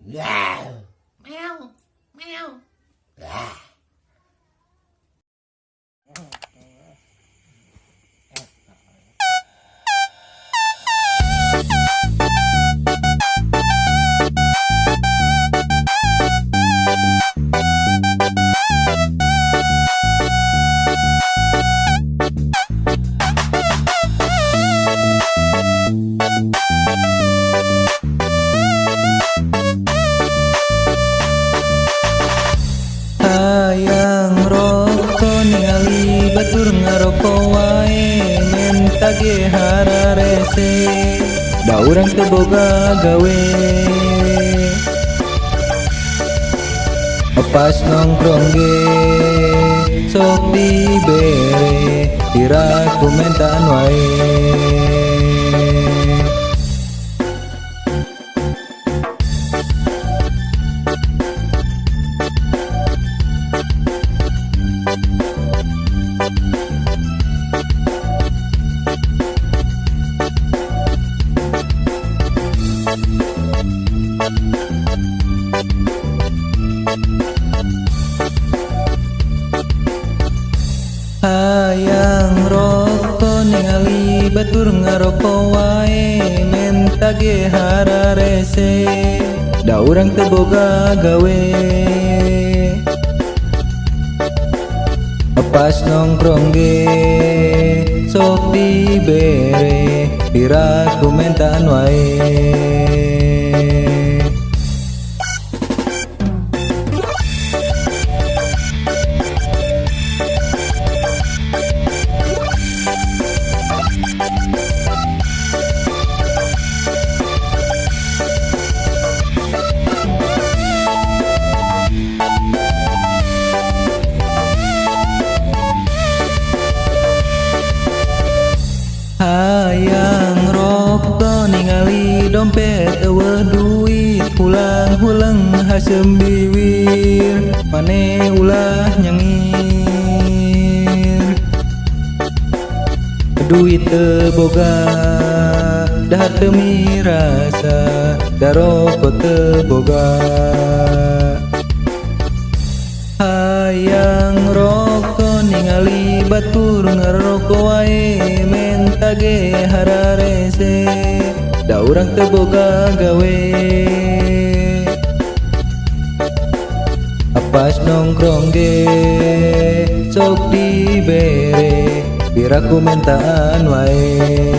Meow. Meow. Meow. Ah. Hayang rokok ningali batur ngaroko wae men tage hararese da urang teu boga gawe pas nongkrong ge sok dibere dirakumentan wae. Hayang rokok ningali batur ngaroko wae men tage hararese da urang teu boga gawe pas nongkrong ge sok dibere dirakumentan wae. Hayang rokok ningali dompet eueuh duit hulang-hulang hasem biwir mane ulah nyengir duit teu boga dahar teu mirasa da rokok teu boga. Hayang rokok ningali batur ngaroko wae men tage hararese da urang teu boga gawe pas nongkrong ge sok dibere dirakumentan wae.